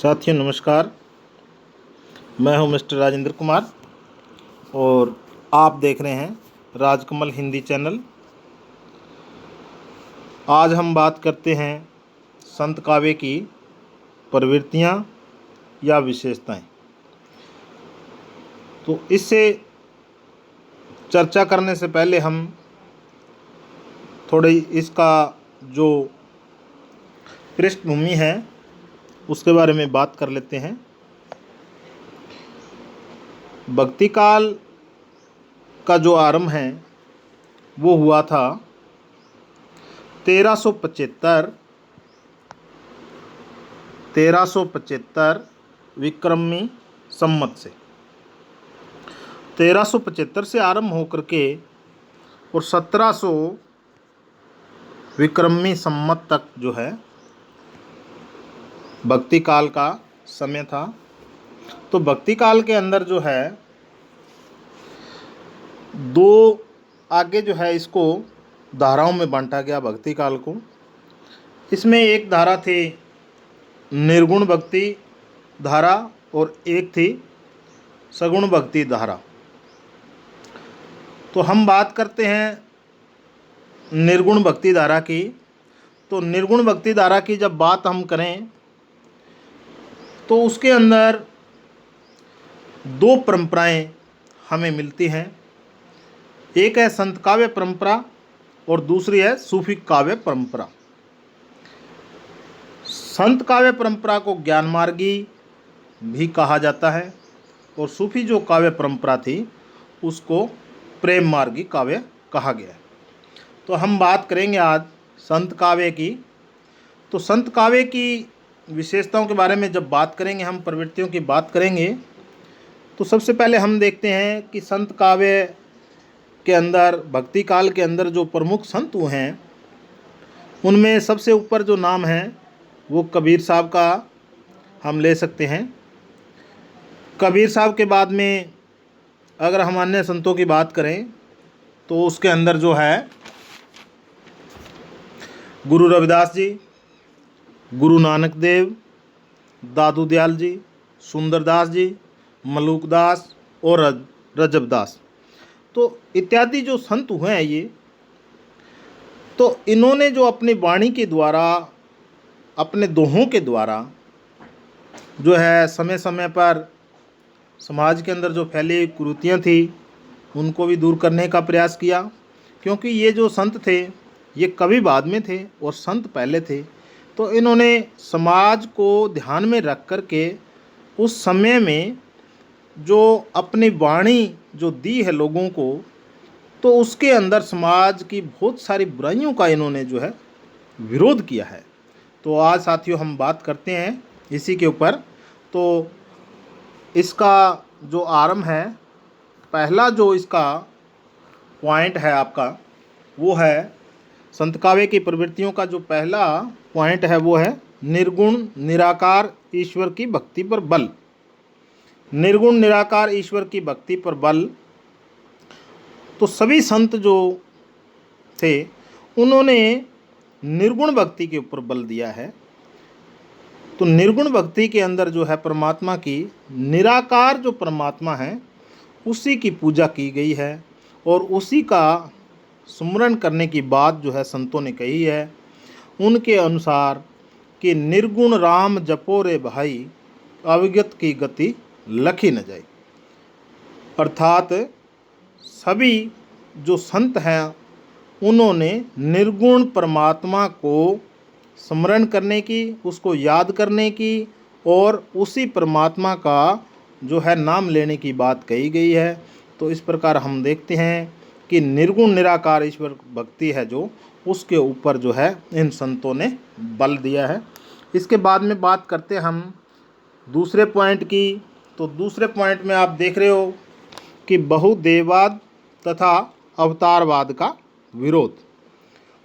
साथियों नमस्कार। मैं हूं मिस्टर राजेंद्र कुमार और आप देख रहे हैं राजकमल हिंदी चैनल। आज हम बात करते हैं संत काव्य की प्रवृत्तियां या विशेषताएं। तो इससे चर्चा करने से पहले हम थोड़ी इसका जो पृष्ठभूमि है उसके बारे में बात कर लेते हैं। भक्ति काल का जो आरंभ है वो हुआ था 1375 विक्रमी संवत से। 1375 से आरंभ होकर के और 1700 विक्रमी संवत तक जो है भक्ति काल का समय था। तो भक्ति काल के अंदर जो है दो आगे जो है इसको धाराओं में बांटा गया भक्ति काल को। इसमें एक धारा थी निर्गुण भक्ति धारा और एक थी सगुण भक्ति धारा। तो हम बात करते हैं निर्गुण भक्ति धारा की। तो निर्गुण भक्ति धारा की जब बात हम करें तो उसके अंदर दो परंपराएं हमें मिलती हैं। एक है संत काव्य परंपरा और दूसरी है सूफी काव्य परंपरा। संत काव्य परंपरा को ज्ञान मार्गी भी कहा जाता है और सूफी जो काव्य परंपरा थी उसको प्रेम मार्गी काव्य कहा गया है। तो हम बात करेंगे आज संत काव्य की। तो संत काव्य की विशेषताओं के बारे में जब बात करेंगे, हम प्रवृत्तियों की बात करेंगे, तो सबसे पहले हम देखते हैं कि संत काव्य के अंदर भक्ति काल के अंदर जो प्रमुख संत हुए हैं उनमें सबसे ऊपर जो नाम है वो कबीर साहब का हम ले सकते हैं। कबीर साहब के बाद में अगर हम अन्य संतों की बात करें तो उसके अंदर जो है गुरु रविदास जी, गुरु नानक देव, दादू दयाल जी, सुंदरदास जी, मलूकदास और रजबदास, तो इत्यादि जो संत हुए हैं ये, तो इन्होंने जो अपनी वाणी के द्वारा, अपने दोहों के द्वारा जो है समय समय पर समाज के अंदर जो फैली कुरीतियाँ थी उनको भी दूर करने का प्रयास किया। क्योंकि ये जो संत थे ये कवि बाद में थे और संत पहले थे। तो इन्होंने समाज को ध्यान में रख कर के उस समय में जो अपनी वाणी जो दी है लोगों को, तो उसके अंदर समाज की बहुत सारी बुराइयों का इन्होंने जो है विरोध किया है। तो आज साथियों हम बात करते हैं इसी के ऊपर। तो इसका जो आरंभ है, पहला जो इसका पॉइंट है आपका वो है संत काव्य की प्रवृत्तियों का जो पहला पॉइंट है वो है निर्गुण निराकार ईश्वर की भक्ति पर बल। निर्गुण निराकार ईश्वर की भक्ति पर बल। तो सभी संत जो थे उन्होंने निर्गुण भक्ति के ऊपर बल दिया है। तो निर्गुण भक्ति के अंदर जो है परमात्मा की, निराकार जो परमात्मा है उसी की पूजा की गई है और उसी का सुमरण करने की बात जो है संतों ने कही है। उनके अनुसार कि निर्गुण राम जपो रे भाई, अविगत की गति लखी न जाए। अर्थात सभी जो संत हैं उन्होंने निर्गुण परमात्मा को स्मरण करने की, उसको याद करने की और उसी परमात्मा का जो है नाम लेने की बात कही गई है। तो इस प्रकार हम देखते हैं कि निर्गुण निराकार ईश्वर भक्ति है जो, उसके ऊपर जो है इन संतों ने बल दिया है। इसके बाद में बात करते हैं हम दूसरे पॉइंट की। तो दूसरे पॉइंट में आप देख रहे हो कि बहुदेववाद तथा अवतारवाद का विरोध।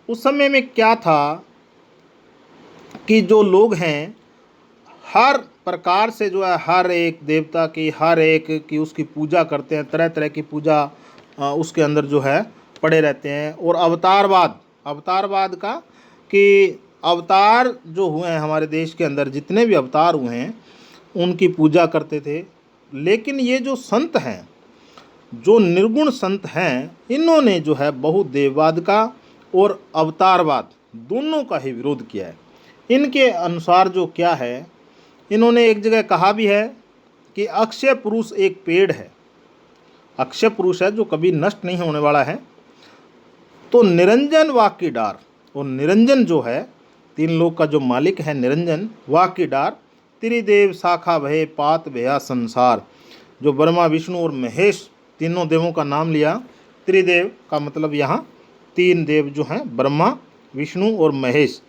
उस समय में क्या था कि जो लोग हैं हर प्रकार से जो है हर एक देवता की, हर एक की उसकी पूजा करते हैं, तरह तरह की पूजा उसके अंदर जो है पड़े रहते हैं। और अवतारवाद का कि अवतार जो हुए हैं हमारे देश के अंदर, जितने भी अवतार हुए हैं उनकी पूजा करते थे। लेकिन ये जो संत हैं, जो निर्गुण संत हैं, इन्होंने जो है बहुदेववाद का और अवतारवाद दोनों का ही विरोध किया है। इनके अनुसार जो क्या है, इन्होंने एक जगह कहा भी है कि अक्षय पुरुष एक पेड़ है, अक्षय पुरुष है जो कभी नष्ट नहीं होने वाला है। तो निरंजन वाक की डार, और निरंजन जो है तीन लोक का जो मालिक है निरंजन, वाक की डार, त्रिदेव शाखा भय पात भया संसार। जो ब्रह्मा विष्णु और महेश तीनों देवों का नाम लिया, त्रिदेव का मतलब यहाँ तीन देव जो हैं ब्रह्मा विष्णु और महेश।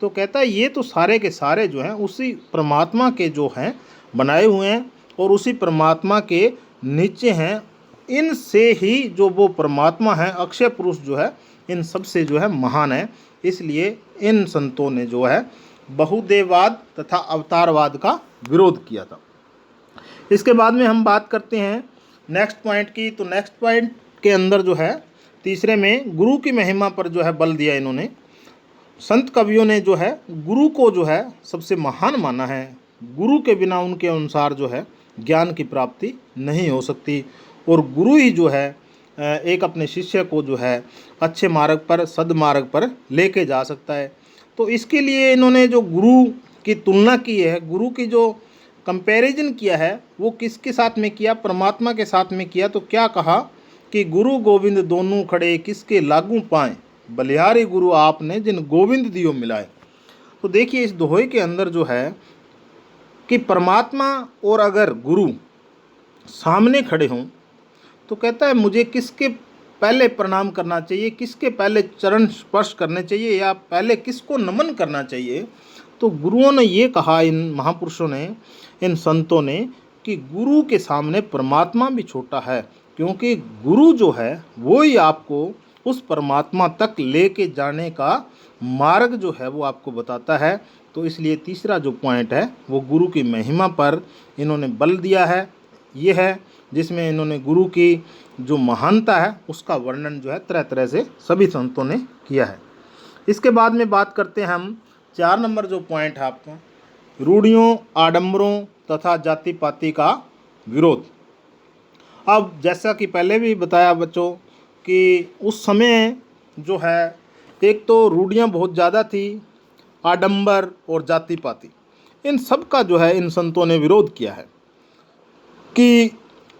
तो कहता है ये तो सारे के सारे जो हैं उसी परमात्मा के जो हैं बनाए हुए हैं और उसी परमात्मा के नीचे हैं। इनसे ही जो वो परमात्मा है अक्षय पुरुष जो है इन सब से जो है महान है। इसलिए इन संतों ने जो है बहुदेववाद तथा अवतारवाद का विरोध किया था। इसके बाद में हम बात करते हैं नेक्स्ट पॉइंट की। तो नेक्स्ट पॉइंट के अंदर जो है तीसरे में गुरु की महिमा पर जो है बल दिया इन्होंने। संत कवियों ने जो है गुरु को जो है सबसे महान माना है। गुरु के बिना उनके अनुसार जो है ज्ञान की प्राप्ति नहीं हो सकती, और गुरु ही जो है एक अपने शिष्य को जो है अच्छे मार्ग पर सद्मार्ग पर लेके जा सकता है। तो इसके लिए इन्होंने जो गुरु की तुलना की है, गुरु की जो कंपैरिजन किया है वो किसके साथ में किया, परमात्मा के साथ में किया। तो क्या कहा कि गुरु गोविंद दोनों खड़े किसके लागू पाएँ, बलिहारी गुरु आपने जिन गोविंद दियो मिलाए। तो देखिए इस दोहे के अंदर जो है कि परमात्मा और अगर गुरु सामने खड़े हों तो कहता है मुझे किसके पहले प्रणाम करना चाहिए, किसके पहले चरण स्पर्श करने चाहिए, या पहले किसको नमन करना चाहिए। तो गुरुओं ने ये कहा, इन महापुरुषों ने, इन संतों ने, कि गुरु के सामने परमात्मा भी छोटा है, क्योंकि गुरु जो है वो ही आपको उस परमात्मा तक लेके जाने का मार्ग जो है वो आपको बताता है। तो इसलिए तीसरा जो पॉइंट है वो गुरु की महिमा पर इन्होंने बल दिया है। ये है जिसमें इन्होंने गुरु की जो महानता है उसका वर्णन जो है तरह तरह से सभी संतों ने किया है। इसके बाद में बात करते हैं हम 4 नंबर जो पॉइंट है आपका, रूढ़ियों आडंबरों तथा जाति पाति का विरोध। अब जैसा कि पहले भी बताया बच्चों कि उस समय जो है एक तो रूढ़ियाँ बहुत ज़्यादा थी, आडंबर और जाति पाति, इन सब का जो है इन संतों ने विरोध किया है कि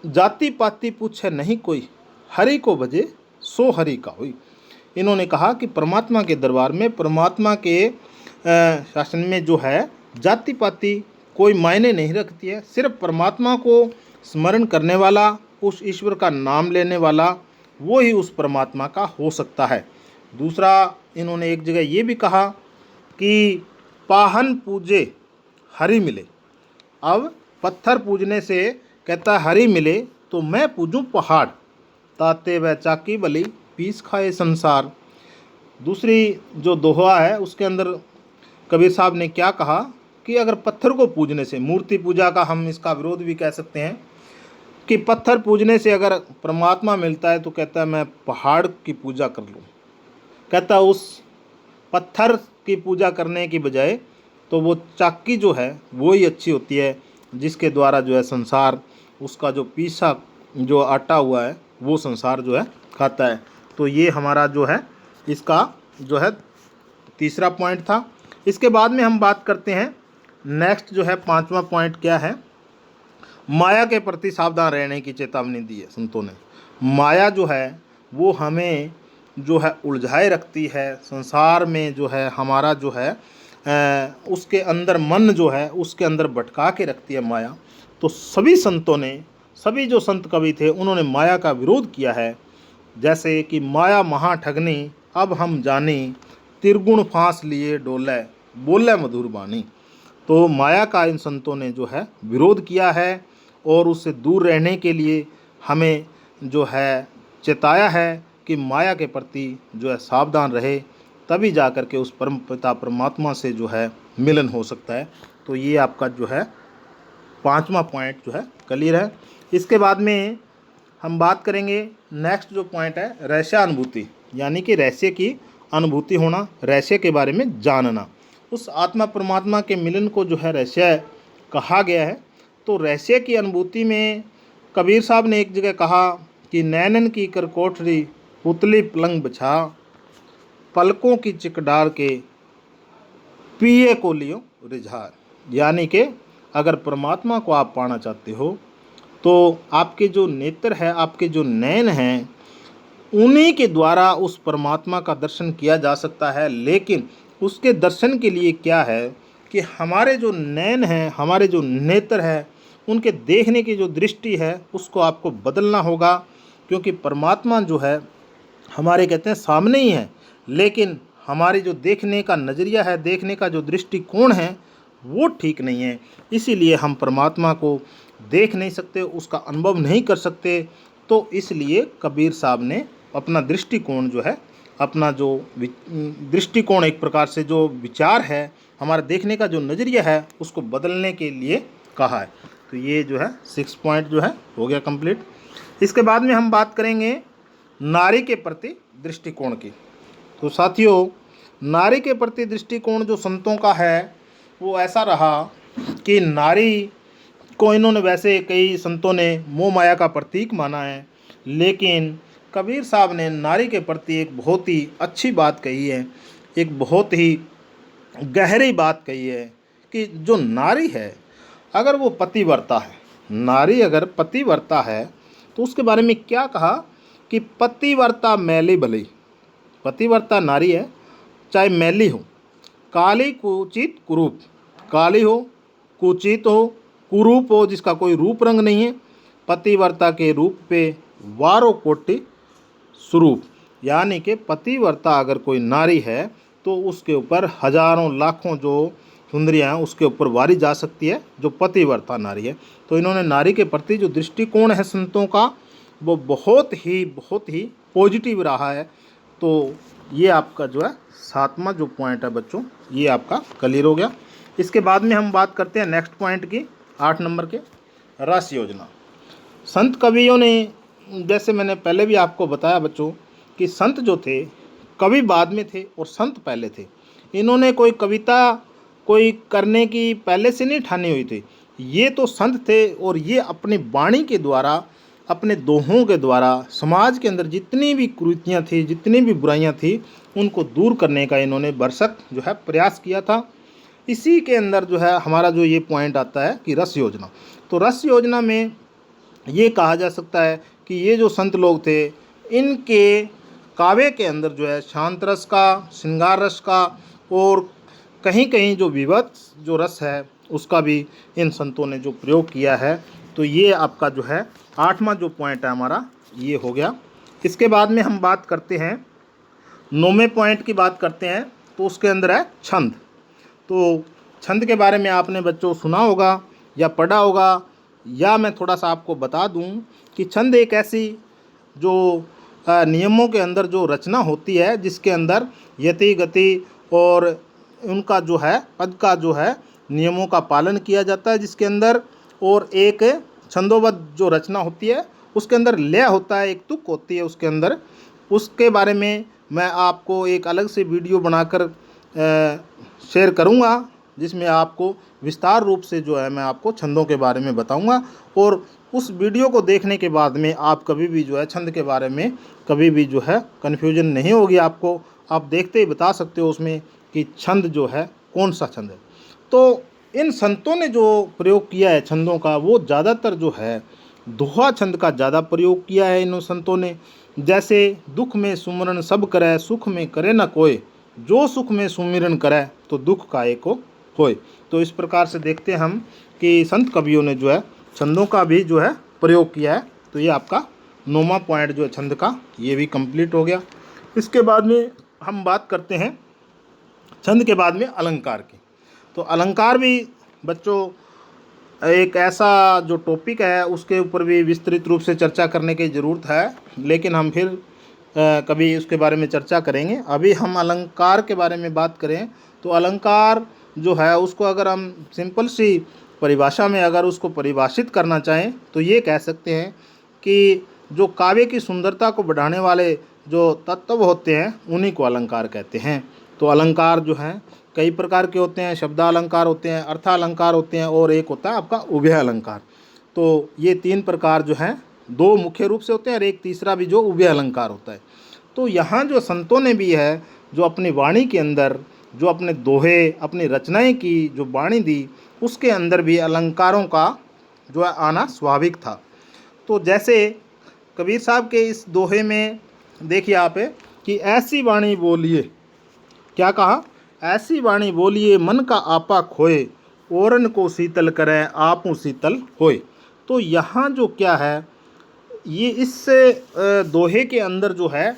जाति पाति पूछे नहीं कोई, हरि को भजे सो हरि का हुई। इन्होंने कहा कि परमात्मा के दरबार में, परमात्मा के शासन में जो है जाति पाति कोई मायने नहीं रखती है। सिर्फ परमात्मा को स्मरण करने वाला, उस ईश्वर का नाम लेने वाला, वो ही उस परमात्मा का हो सकता है। दूसरा इन्होंने एक जगह ये भी कहा कि पाहन पूजे हरि मिले। अब पत्थर पूजने से कहता है हरि मिले तो मैं पूजूं पहाड़, ताते व चाकी बलि पीस खाए संसार। दूसरी जो दोहा है उसके अंदर कबीर साहब ने क्या कहा कि अगर पत्थर को पूजने से, मूर्ति पूजा का हम इसका विरोध भी कह सकते हैं, कि पत्थर पूजने से अगर परमात्मा मिलता है तो कहता है मैं पहाड़ की पूजा कर लूँ। कहता है उस पत्थर की पूजा करने की बजाय तो वो चाकी जो है वो ही अच्छी होती है, जिसके द्वारा जो है संसार, उसका जो पीसा जो आटा हुआ है वो संसार जो है खाता है। तो ये हमारा जो है इसका जो है तीसरा पॉइंट था। इसके बाद में हम बात करते हैं नेक्स्ट जो है 5वां पॉइंट क्या है, माया के प्रति सावधान रहने की चेतावनी दी है संतों ने। माया जो है वो हमें जो है उलझाए रखती है, संसार में जो है हमारा जो है उसके अंदर मन जो है उसके अंदर भटका के रखती है माया। तो सभी संतों ने, सभी जो संत कवि थे उन्होंने माया का विरोध किया है। जैसे कि माया महा ठगनी अब हम जानी, त्रिगुण फांस लिए डोले बोले मधुर बानी। तो माया का इन संतों ने जो है विरोध किया है और उससे दूर रहने के लिए हमें जो है चेताया है कि माया के प्रति जो है सावधान रहे, तभी जा कर के उस परम पिता परमात्मा से जो है मिलन हो सकता है। तो ये आपका जो है 5वां पॉइंट जो है क्लियर है। इसके बाद में हम बात करेंगे नेक्स्ट जो पॉइंट है रहस्यानुभूति, यानी कि रहस्य की अनुभूति होना, रहस्य के बारे में जानना। उस आत्मा परमात्मा के मिलन को जो है रहस्य कहा गया है। तो रहस्य की अनुभूति में कबीर साहब ने एक जगह कहा कि नैनन की कर कोठरी पुतली पलंग बिछा, पलकों की चिक डाल के पिए को लियो रिझा। यानी कि अगर परमात्मा को आप पाना चाहते हो तो आपके जो नेत्र है, आपके जो नयन हैं, उन्हीं के द्वारा उस परमात्मा का दर्शन किया जा सकता है। लेकिन उसके दर्शन के लिए क्या है कि हमारे जो नयन हैं, हमारे जो नेत्र है, उनके देखने की जो दृष्टि है उसको आपको बदलना होगा। क्योंकि परमात्मा जो है हमारे कहते हैं सामने ही है, लेकिन हमारी जो देखने का नज़रिया है, देखने का जो दृष्टिकोण है वो ठीक नहीं है। इसीलिए हम परमात्मा को देख नहीं सकते, उसका अनुभव नहीं कर सकते। तो इसलिए कबीर साहब ने अपना दृष्टिकोण जो है, अपना जो दृष्टिकोण, एक प्रकार से जो विचार है, हमारा देखने का जो नज़रिया है उसको बदलने के लिए कहा है। तो ये जो है 6 पॉइंट जो है हो गया कंप्लीट। इसके बाद में हम बात करेंगे नारी के प्रति दृष्टिकोण की। तो साथियों, नारी के प्रति दृष्टिकोण जो संतों का है वो ऐसा रहा कि नारी को इन्होंने, वैसे कई संतों ने मोह माया का प्रतीक माना है, लेकिन कबीर साहब ने नारी के प्रति एक बहुत ही अच्छी बात कही है, एक बहुत ही गहरी बात कही है कि जो नारी है अगर वो पतिव्रता है, नारी अगर पतिव्रता है तो उसके बारे में क्या कहा कि पतिव्रता मैली भली। पतिव्रता नारी है, चाहे मैली हो, काली कुचित कुरूप, काली हो, कुचित हो, कुरूप हो, जिसका कोई रूप रंग नहीं है, पतिव्रता के रूप पे वारो कोटि स्वरूप। यानी कि पतिव्रता अगर कोई नारी है तो उसके ऊपर हजारों लाखों जो सुंदरियाँ हैं उसके ऊपर वारी जा सकती है, जो पतिव्रता नारी है। तो इन्होंने नारी के प्रति जो दृष्टिकोण है संतों का वो बहुत ही पॉजिटिव रहा है। तो ये आपका जो है 7वां जो पॉइंट है बच्चों, ये आपका क्लियर हो गया। इसके बाद में हम बात करते हैं नेक्स्ट पॉइंट की, 8 नंबर के, रस योजना। संत कवियों ने, जैसे मैंने पहले भी आपको बताया बच्चों कि संत जो थे कवि बाद में थे और संत पहले थे। इन्होंने कोई कविता कोई करने की पहले से नहीं ठानी हुई थी, ये तो संत थे और ये अपनी वाणी के द्वारा, अपने दोहों के द्वारा समाज के अंदर जितनी भी कुरीतियाँ थी, जितनी भी बुराइयाँ थी, उनको दूर करने का इन्होंने भरसक जो है प्रयास किया था। इसी के अंदर जो है हमारा जो ये पॉइंट आता है कि रस योजना। तो रस योजना में ये कहा जा सकता है कि ये जो संत लोग थे, इनके काव्य के अंदर जो है शांत रस का, श्रृंगार रस का और कहीं कहीं जो विभत्स जो रस है उसका भी इन संतों ने जो प्रयोग किया है। तो ये आपका जो है 8वां जो पॉइंट है हमारा ये हो गया। इसके बाद में हम बात करते हैं 9वें पॉइंट की बात करते हैं। तो उसके अंदर है छंद। तो छंद के बारे में आपने बच्चों सुना होगा या पढ़ा होगा, या मैं थोड़ा सा आपको बता दूं कि छंद एक ऐसी जो नियमों के अंदर जो रचना होती है, जिसके अंदर यति गति और उनका जो है पद का जो है नियमों का पालन किया जाता है जिसके अंदर, और एक छंदोबद्ध जो रचना होती है उसके अंदर लय होता है, एक तुक होती है उसके अंदर। उसके बारे में मैं आपको एक अलग से वीडियो बनाकर शेयर करूंगा, जिसमें आपको विस्तार रूप से जो है मैं आपको छंदों के बारे में बताऊंगा। और उस वीडियो को देखने के बाद में आप कभी भी जो है छंद के बारे में कभी भी जो है कन्फ्यूजन नहीं होगी आपको। आप देखते ही बता सकते हो उसमें कि छंद जो है कौन सा छंद है। तो इन संतों ने जो प्रयोग किया है छंदों का, वो ज़्यादातर जो है दोहा छंद का ज़्यादा प्रयोग किया है इन संतों ने। जैसे दुख में सुमरन सब करे, सुख में करे न कोय, जो सुख में सुमिरन करे तो दुख का एको होय। तो इस प्रकार से देखते हैं हम कि संत कवियों ने जो है छंदों का भी जो है प्रयोग किया है। तो ये आपका 9वां पॉइंट जो है छंद का, ये भी कंप्लीट हो गया। इसके बाद में हम बात करते हैं छंद के बाद में अलंकार की। तो अलंकार भी बच्चों एक ऐसा जो टॉपिक है उसके ऊपर भी विस्तृत रूप से चर्चा करने की ज़रूरत है, लेकिन हम फिर कभी उसके बारे में चर्चा करेंगे। अभी हम अलंकार के बारे में बात करें तो अलंकार जो है उसको अगर हम सिंपल सी परिभाषा में अगर उसको परिभाषित करना चाहें तो ये कह सकते हैं कि जो काव्य की सुंदरता को बढ़ाने वाले जो तत्व होते हैं उन्हीं को अलंकार कहते हैं। तो अलंकार जो हैं कई प्रकार के होते हैं, शब्दालंकार होते हैं, अर्थालंकार होते हैं, और एक होता है आपका उभय अलंकार। तो ये 3 प्रकार जो हैं, 2 मुख्य रूप से होते हैं और एक तीसरा भी जो उभय अलंकार होता है। तो यहाँ जो संतों ने भी है, जो अपनी वाणी के अंदर जो अपने दोहे, अपनी रचनाएं की जो वाणी दी, उसके अंदर भी अलंकारों का जो है आना स्वाभाविक था। तो जैसे कबीर साहब के इस दोहे में देखिए आप कि ऐसी वाणी बोलिए, क्या कहा, ऐसी वाणी बोलिए मन का आपा खोए, ओरन को शीतल करें आपू शीतल होए। तो यहाँ जो क्या है, ये इस दोहे के अंदर जो है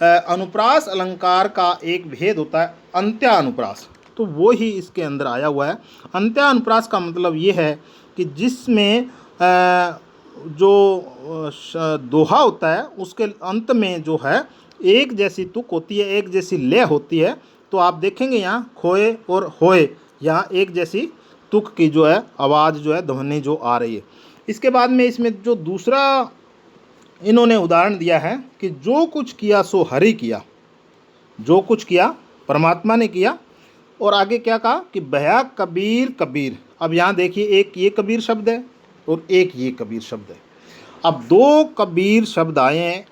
अनुप्रास अलंकार का एक भेद होता है, अंत्या अनुप्रास, तो वो ही इसके अंदर आया हुआ है। अंत्या अनुप्रास का मतलब ये है कि जिसमें जो दोहा होता है उसके अंत में जो है एक जैसी तुक होती है, एक जैसी लय होती है। तो आप देखेंगे यहाँ खोए और होए, यहाँ एक जैसी तुक की जो है आवाज़ जो है ध्वनि जो आ रही है। इसके बाद में इसमें जो दूसरा इन्होंने उदाहरण दिया है कि जो कुछ किया सो हरि किया, जो कुछ किया परमात्मा ने किया। और आगे क्या कहा कि भया कबीर कबीर। अब यहाँ देखिए एक ये कबीर शब्द है और एक ये कबीर शब्द है। अब 2 कबीर शब्द आए हैं।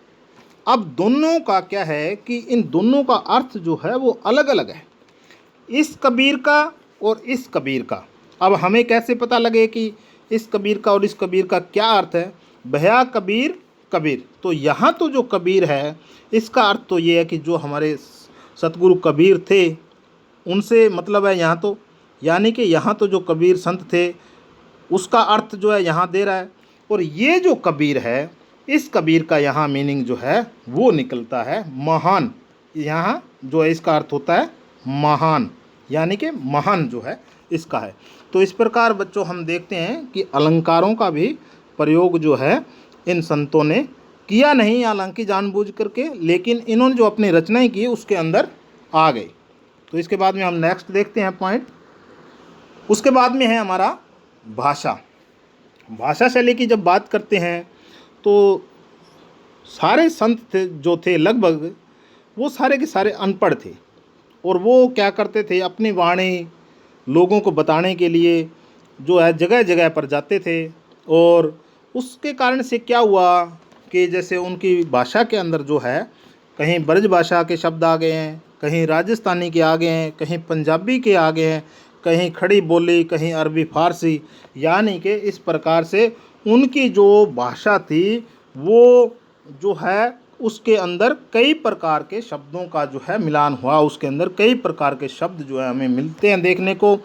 अब दोनों का क्या है कि इन दोनों का अर्थ जो है वो अलग अलग है, इस कबीर का और इस कबीर का। अब हमें कैसे पता लगे कि इस कबीर का और इस कबीर का क्या अर्थ है। भया कबीर कबीर, तो यहाँ तो जो कबीर है इसका अर्थ तो ये है कि जो हमारे सतगुरु कबीर थे उनसे मतलब है यहाँ तो, यानी कि यहाँ तो जो कबीर संत थे उसका अर्थ जो है यहाँ दे रहा है। और ये जो कबीर है, इस कबीर का यहाँ मीनिंग जो है वो निकलता है महान। यहाँ जो है इसका अर्थ होता है महान, यानी कि महान जो है इसका है। तो इस प्रकार बच्चों हम देखते हैं कि अलंकारों का भी प्रयोग जो है इन संतों ने किया नहीं, हालांकि जानबूझ करके, लेकिन इन्होंने जो अपनी रचनाएं की उसके अंदर आ गए। तो इसके बाद में हम नेक्स्ट देखते हैं पॉइंट। उसके बाद में है हमारा भाषा। भाषा शैली की जब बात करते हैं तो सारे संत थे जो थे लगभग वो सारे के सारे अनपढ़ थे, और वो क्या करते थे, अपनी वाणी लोगों को बताने के लिए जो है जगह जगह पर जाते थे। और उसके कारण से क्या हुआ कि जैसे उनकी भाषा के अंदर जो है कहीं ब्रज भाषा के शब्द आ गए हैं, कहीं राजस्थानी के आ गए हैं, कहीं पंजाबी के आ गए हैं, कहीं खड़ी बोली, कहीं अरबी फारसी, यानी कि इस प्रकार से उनकी जो भाषा थी वो जो है उसके अंदर कई प्रकार के शब्दों का जो है मिलान हुआ। उसके अंदर कई प्रकार के शब्द जो है हमें मिलते हैं देखने को,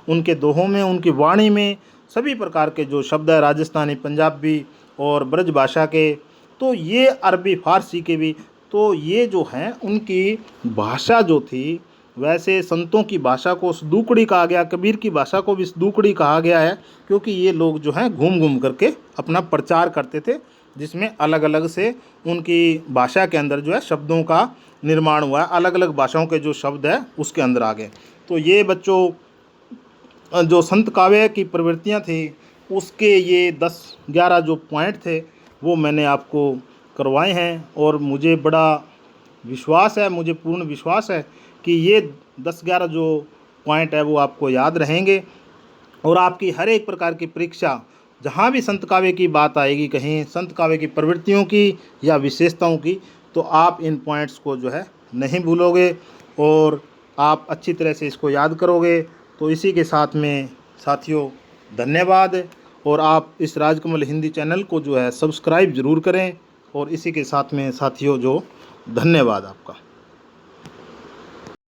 उनके दोहों में, उनकी वाणी में सभी प्रकार के जो शब्द है, राजस्थानी, पंजाबी और ब्रज भाषा के, तो ये अरबी फारसी के भी। तो ये जो हैं उनकी भाषा जो थी, वैसे संतों की भाषा को सदूकड़ी कहा गया, कबीर की भाषा को भी सदूकड़ी कहा गया है, क्योंकि ये लोग जो हैं घूम घूम करके अपना प्रचार करते थे, जिसमें अलग अलग से उनकी भाषा के अंदर जो है शब्दों का निर्माण हुआ है, अलग अलग भाषाओं के जो शब्द है उसके अंदर आ गए। तो ये बच्चों जो संत काव्य की प्रवृत्तियाँ थी उसके ये 10-11 जो पॉइंट थे वो मैंने आपको करवाए हैं, और मुझे बड़ा विश्वास है, मुझे पूर्ण विश्वास है कि ये 10-11 जो पॉइंट है वो आपको याद रहेंगे, और आपकी हर एक प्रकार की परीक्षा जहाँ भी संत काव्य की बात आएगी, कहीं संत काव्य की प्रवृत्तियों की या विशेषताओं की, तो आप इन पॉइंट्स को जो है नहीं भूलोगे और आप अच्छी तरह से इसको याद करोगे। तो इसी के साथ में साथियों धन्यवाद, और आप इस राजकमल हिंदी चैनल को जो है सब्सक्राइब ज़रूर करें, और इसी के साथ में साथियों जो धन्यवाद आपका।